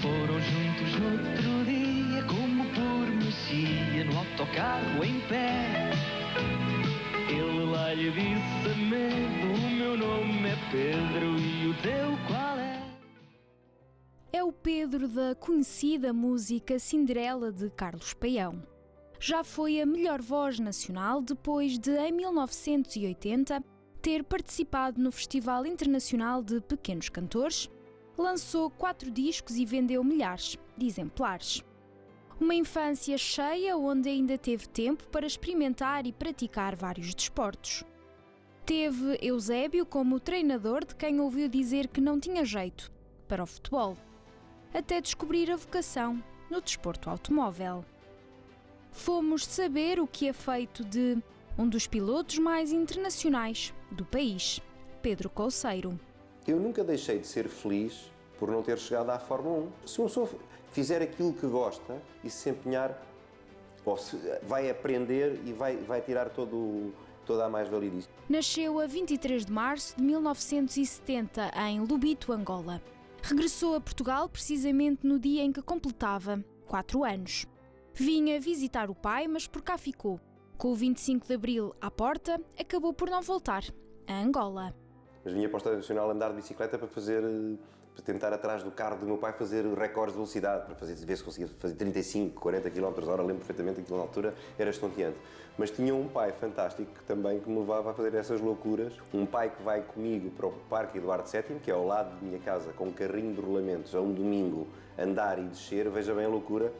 Foram juntos no outro dia, como por mexia, no autocarro em pé. Ele lá lhe disse a medo: o meu nome é Pedro e o teu qual é? É o Pedro da conhecida música Cinderela de Carlos Paião. Já foi a melhor voz nacional depois de, em 1980, ter participado no Festival Internacional de Pequenos Cantores. Lançou 4 discos e vendeu milhares de exemplares. Uma infância cheia onde ainda teve tempo para experimentar e praticar vários desportos. Teve Eusébio como treinador de quem ouviu dizer que não tinha jeito para o futebol, até descobrir a vocação no desporto automóvel. Fomos saber o que é feito de um dos pilotos mais internacionais do país, Pedro Couceiro. Eu nunca deixei de ser feliz por não ter chegado à Fórmula 1. Se uma pessoa fizer aquilo que gosta e se empenhar, vai aprender e vai tirar toda a mais-valia disso. Nasceu a 23 de março de 1970 em Lobito, Angola. Regressou a Portugal precisamente no dia em que completava 4 anos. Vinha visitar o pai, mas por cá ficou. Com o 25 de Abril à porta, acabou por não voltar a Angola. Mas vinha para o Estádio Nacional andar de bicicleta para tentar atrás do carro do meu pai fazer recordes de velocidade, para ver se conseguia fazer 35, 40 km/h, lembro perfeitamente, aquilo na altura era estonteante. Mas tinha um pai fantástico que também me levava a fazer essas loucuras. Um pai que vai comigo para o Parque Eduardo VII, que é ao lado de minha casa, com um carrinho de rolamentos, a um domingo, andar e descer, veja bem a loucura,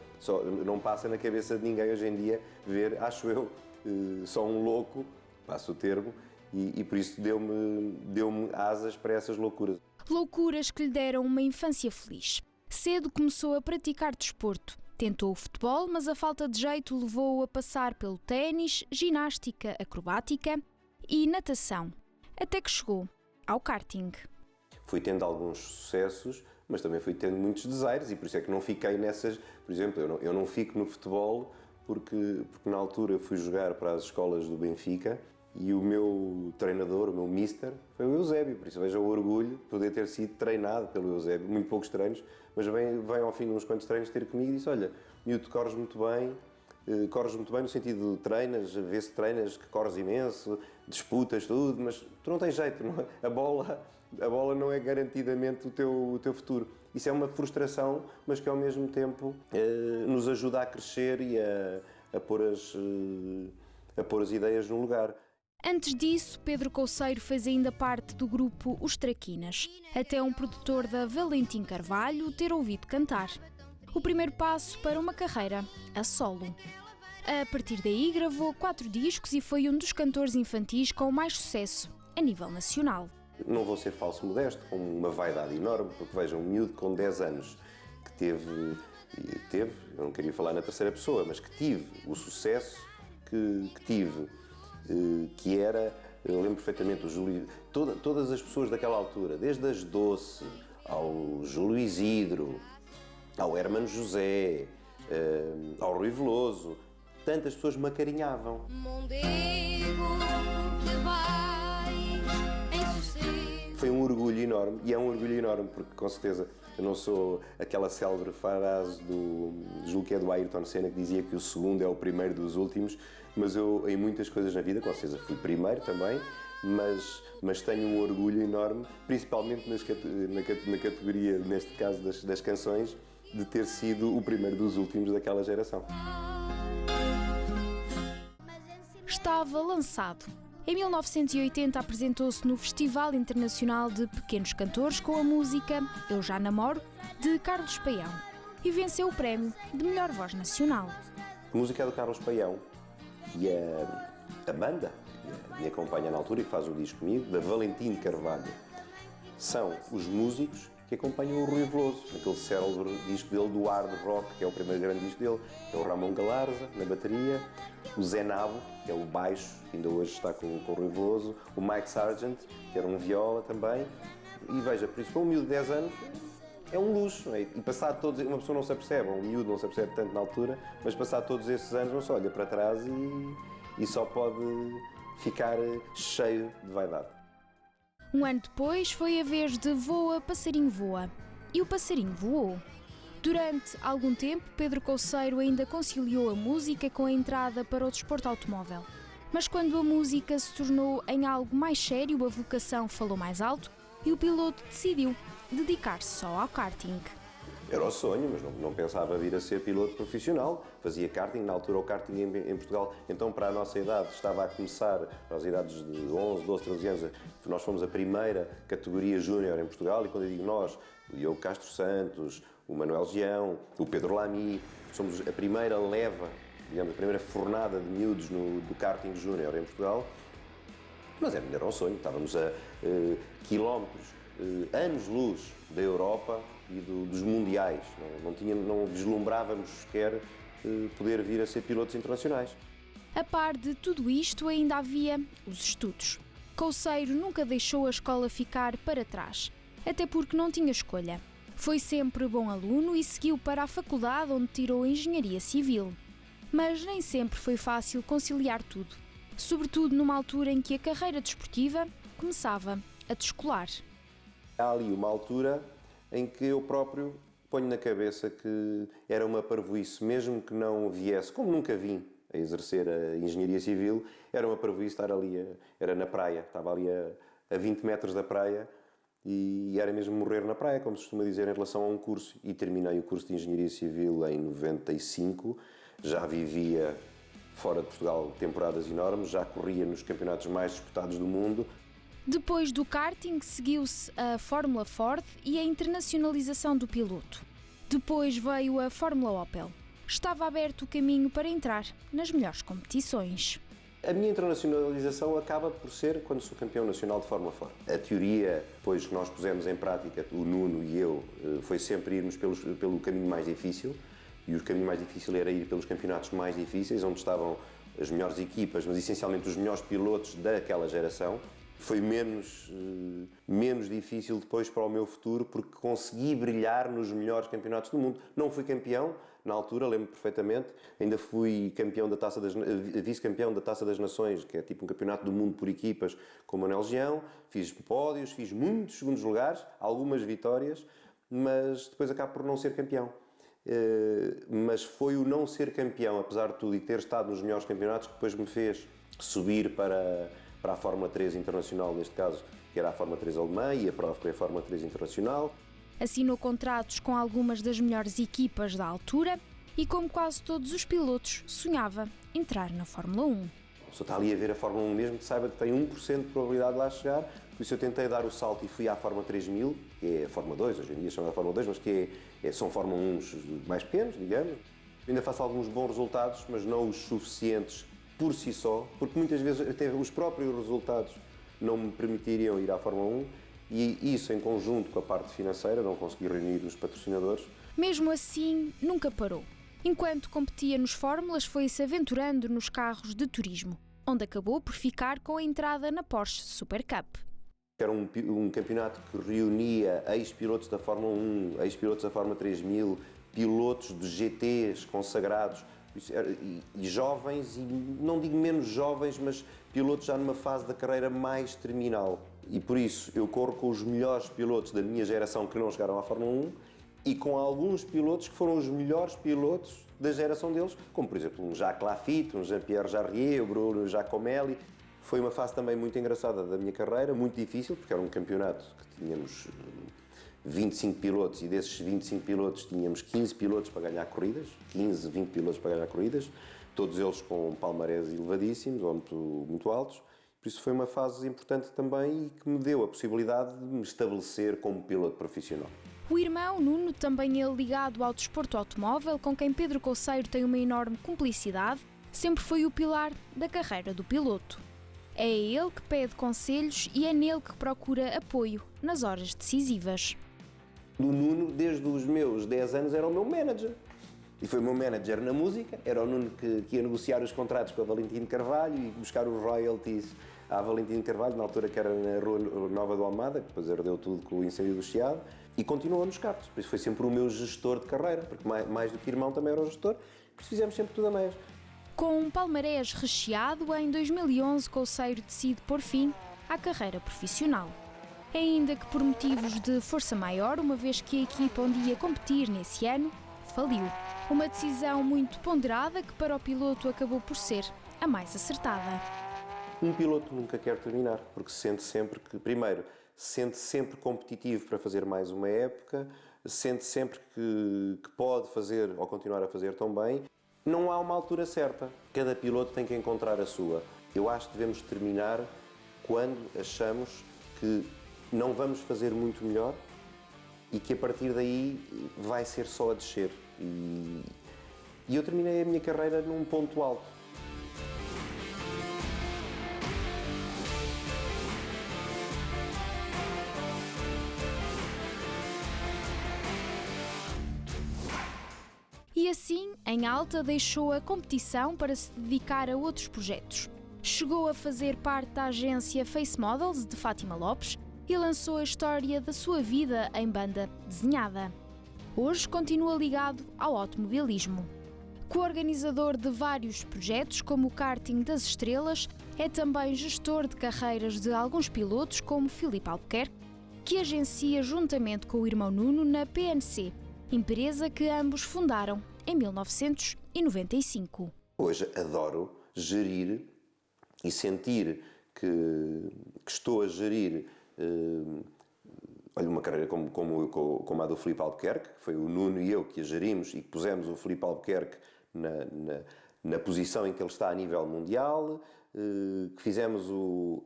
não passa na cabeça de ninguém hoje em dia ver, acho eu, só um louco, passo o termo, e por isso deu-me asas para essas loucuras. Loucuras que lhe deram uma infância feliz. Cedo começou a praticar desporto. Tentou o futebol, mas a falta de jeito levou-o a passar pelo ténis, ginástica acrobática e natação, até que chegou ao karting. Fui tendo alguns sucessos, mas também fui tendo muitos desaires e por isso é que não fiquei nessas... Por exemplo, eu não fico no futebol porque na altura fui jogar para as escolas do Benfica e o meu treinador, o meu mister, foi o Eusébio, por isso veja o orgulho de poder ter sido treinado pelo Eusébio, muito poucos treinos, mas vem ao fim de uns quantos treinos ter comigo e disse: olha, miúdo, corres muito bem no sentido de treinas, vê-se que treinas, que corres imenso, disputas tudo, mas tu não tens jeito, não é? A bola não é garantidamente o teu futuro. Isso é uma frustração, mas que ao mesmo tempo nos ajuda a crescer e a pôr as ideias no lugar. Antes disso, Pedro Couceiro fez ainda parte do grupo Os Traquinas, até um produtor da Valentim Carvalho ter ouvido cantar. O primeiro passo para uma carreira a solo. A partir daí gravou 4 discos e foi um dos cantores infantis com mais sucesso a nível nacional. Não vou ser falso modesto, com uma vaidade enorme, porque vejam, um miúdo com 10 anos que teve, eu não queria falar na terceira pessoa, mas que tive o sucesso que tive, que era, eu lembro perfeitamente, todas as pessoas daquela altura, desde as Doce, ao Júlio Isidro, ao Hermano José, ao Rui Veloso, tantas pessoas me acarinhavam. Foi um orgulho enorme, e é um orgulho enorme, porque com certeza eu não sou aquela célebre frase julgo que é do Ayrton Senna, que dizia que o segundo é o primeiro dos últimos, mas eu, em muitas coisas na vida, com certeza fui primeiro também, mas tenho um orgulho enorme, principalmente na categoria, neste caso das canções, de ter sido o primeiro dos últimos daquela geração. Estava lançado. Em 1980 apresentou-se no Festival Internacional de Pequenos Cantores com a música Eu Já Namoro, de Carlos Paião, e venceu o prémio de melhor voz nacional. A música é do Carlos Paião e a banda que me acompanha na altura e que faz o disco comigo, da Valentim Carvalho, são os músicos que acompanham o Rui Veloso, naquele célebre disco dele do hard rock, que é o primeiro grande disco dele. É o Ramon Galarza na bateria, o Zé Nabo, que é o baixo, que ainda hoje está com o Rui Veloso, o Mike Sargent, que era um viola também. E veja, por isso, para um miúdo de 10 anos, é um luxo, não é? E passado todos, uma pessoa não se apercebe, um miúdo não se apercebe tanto na altura, mas passado todos esses anos, não se olha para trás e só pode ficar cheio de vaidade. Um ano depois foi a vez de Voa, Passarinho Voa. E o passarinho voou. Durante algum tempo, Pedro Couceiro ainda conciliou a música com a entrada para o desporto automóvel. Mas quando a música se tornou em algo mais sério, a vocação falou mais alto e o piloto decidiu dedicar-se só ao karting. Era o sonho, mas não pensava vir a ser piloto profissional. Fazia karting, na altura o karting em Portugal, então para a nossa idade estava a começar, para as idades de 11, 12, 13 anos, nós fomos a primeira categoria júnior em Portugal, e quando eu digo nós, o Diogo Castro Santos, o Manuel Gião, o Pedro Lamy, somos a primeira leva, digamos, a primeira fornada de miúdos do karting júnior em Portugal, mas era um sonho, estávamos a quilómetros, anos-luz da Europa e dos mundiais, não vislumbrávamos sequer poder vir a ser pilotos internacionais. A par de tudo isto, ainda havia os estudos. Couceiro nunca deixou a escola ficar para trás, até porque não tinha escolha. Foi sempre bom aluno e seguiu para a faculdade, onde tirou Engenharia Civil. Mas nem sempre foi fácil conciliar tudo, sobretudo numa altura em que a carreira desportiva começava a descolar. Há ali uma altura em que eu próprio ponho na cabeça que era uma parvoíce, mesmo que não viesse, como nunca vim a exercer a Engenharia Civil, era uma parvoíce estar ali, era na praia, estava ali a 20 metros da praia e era mesmo morrer na praia, como se costuma dizer, em relação a um curso. E terminei o curso de Engenharia Civil em 95, já vivia fora de Portugal temporadas enormes, já corria nos campeonatos mais disputados do mundo. Depois do karting, seguiu-se a Fórmula Ford e a internacionalização do piloto. Depois veio a Fórmula Opel. Estava aberto o caminho para entrar nas melhores competições. A minha internacionalização acaba por ser quando sou campeão nacional de Fórmula Ford. A teoria, depois que nós pusemos em prática, o Nuno e eu, foi sempre irmos pelo caminho mais difícil. E o caminho mais difícil era ir pelos campeonatos mais difíceis, onde estavam as melhores equipas, mas essencialmente os melhores pilotos daquela geração. Foi menos difícil depois para o meu futuro, porque consegui brilhar nos melhores campeonatos do mundo. Não fui campeão, na altura, lembro perfeitamente, ainda fui campeão vice-campeão da Taça das Nações, que é tipo um campeonato do mundo por equipas, com o Manuel Gião. Fiz pódios, fiz muitos segundos lugares, algumas vitórias, mas depois acabo por não ser campeão. Mas foi o não ser campeão, apesar de tudo, e ter estado nos melhores campeonatos, que depois me fez subir para a Fórmula 3 Internacional, neste caso, que era a Fórmula 3 alemã, e a prova foi a Fórmula 3 Internacional. Assinou contratos com algumas das melhores equipas da altura e, como quase todos os pilotos, sonhava entrar na Fórmula 1. Só está ali a ver a Fórmula 1 mesmo, que saiba que tem 1% de probabilidade de lá chegar, por isso eu tentei dar o salto e fui à Fórmula 3000, que é a Fórmula 2, hoje em dia chamada Fórmula 2, mas que são Fórmula 1 mais pequenos, digamos. Ainda faço alguns bons resultados, mas não os suficientes por si só, porque muitas vezes até os próprios resultados não me permitiriam ir à Fórmula 1 e isso, em conjunto com a parte financeira, não consegui reunir os patrocinadores. Mesmo assim, nunca parou. Enquanto competia nos Fórmulas, foi-se aventurando nos carros de turismo, onde acabou por ficar com a entrada na Porsche Super Cup. Era um campeonato que reunia ex-pilotos da Fórmula 1, ex-pilotos da Fórmula 3000, pilotos de GTs consagrados, e jovens, e não digo menos jovens, mas pilotos já numa fase da carreira mais terminal. E por isso eu corro com os melhores pilotos da minha geração que não chegaram à Fórmula 1 e com alguns pilotos que foram os melhores pilotos da geração deles, como por exemplo um Jacques Laffite, um Jean-Pierre Jarier, o Bruno Giacomelli. Foi uma fase também muito engraçada da minha carreira, muito difícil, porque era um campeonato que tínhamos 25 pilotos e desses 25 pilotos tínhamos 15 pilotos para ganhar corridas, 15, 20 pilotos para ganhar corridas, todos eles com palmarés elevadíssimos ou muito altos. Por isso foi uma fase importante também e que me deu a possibilidade de me estabelecer como piloto profissional. O irmão Nuno, também ele ligado ao desporto automóvel, com quem Pedro Couceiro tem uma enorme cumplicidade, sempre foi o pilar da carreira do piloto. É a ele que pede conselhos e é nele que procura apoio nas horas decisivas. O Nuno, desde os meus 10 anos, era o meu manager. E foi o meu manager na música, era o Nuno que ia negociar os contratos com a Valentim Carvalho e buscar os royalties à Valentim Carvalho, na altura que era na Rua Nova do Almada, que depois herdeu tudo com o incêndio do Chiado, e continuou nos cartos. Por isso foi sempre o meu gestor de carreira, porque mais do que irmão também era o gestor, por isso fizemos sempre tudo a meias. Com um palmarés recheado, em 2011 Couceiro decide pôr fim à carreira profissional. ainda que por motivos de força maior, uma vez que a equipa onde ia competir nesse ano faliu. Uma decisão muito ponderada que para o piloto acabou por ser a mais acertada. Um piloto nunca quer terminar, porque sente sempre que, primeiro, sente sempre competitivo para fazer mais uma época, sente sempre que pode fazer ou continuar a fazer tão bem. Não há uma altura certa. Cada piloto tem que encontrar a sua. Eu acho que devemos terminar quando achamos que não vamos fazer muito melhor e que a partir daí vai ser só a descer. E eu terminei a minha carreira num ponto alto. E assim, em alta, deixou a competição para se dedicar a outros projetos. Chegou a fazer parte da agência Face Models de Fátima Lopes e lançou a história da sua vida em banda desenhada. Hoje continua ligado ao automobilismo. Co-organizador de vários projetos, como o Karting das Estrelas, é também gestor de carreiras de alguns pilotos, como Filipe Albuquerque, que agencia juntamente com o irmão Nuno na PNC, empresa que ambos fundaram em 1995. Hoje adoro gerir e sentir que estou a gerir uma carreira como a do Filipe Albuquerque, que foi o Nuno e eu que a gerimos e que pusemos o Filipe Albuquerque na posição em que ele está a nível mundial, que fizemos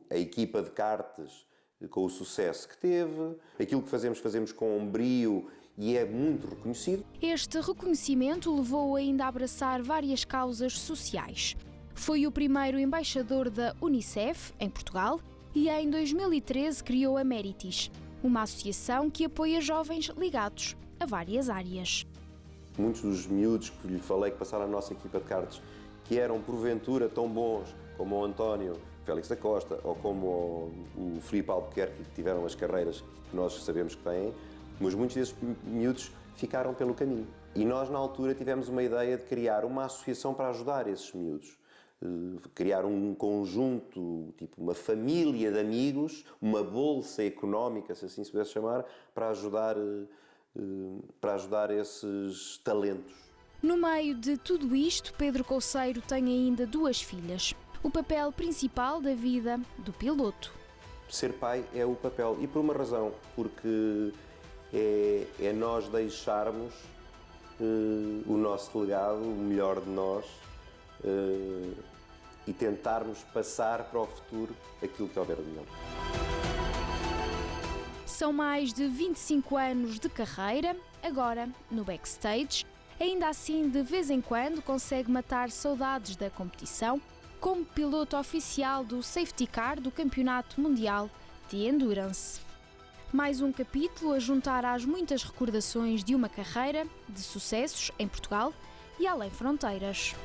a equipa de karts com o sucesso que teve. Aquilo que fazemos com brio e é muito reconhecido. Este reconhecimento levou-o ainda a abraçar várias causas sociais. Foi o primeiro embaixador da Unicef, em Portugal, e em 2013 criou a Meritis, uma associação que apoia jovens ligados a várias áreas. Muitos dos miúdos que lhe falei que passaram a nossa equipa de karts, que eram porventura tão bons como o António Félix da Costa ou como o Filipe Albuquerque, que tiveram as carreiras que nós sabemos que têm, mas muitos desses miúdos ficaram pelo caminho. E nós, na altura, tivemos uma ideia de criar uma associação para ajudar esses miúdos. Criar um conjunto, tipo uma família de amigos, uma bolsa económica, se assim se pudesse chamar, para ajudar esses talentos. No meio de tudo isto, Pedro Couceiro tem ainda 2 filhas. O papel principal da vida do piloto. Ser pai é o papel, e por uma razão, porque é nós deixarmos o nosso legado, o melhor de nós, e tentarmos passar para o futuro aquilo que houver de melhor. São mais de 25 anos de carreira, agora no backstage. Ainda assim, de vez em quando, consegue matar saudades da competição como piloto oficial do Safety Car do Campeonato Mundial de Endurance. Mais um capítulo a juntar às muitas recordações de uma carreira de sucessos em Portugal e além fronteiras.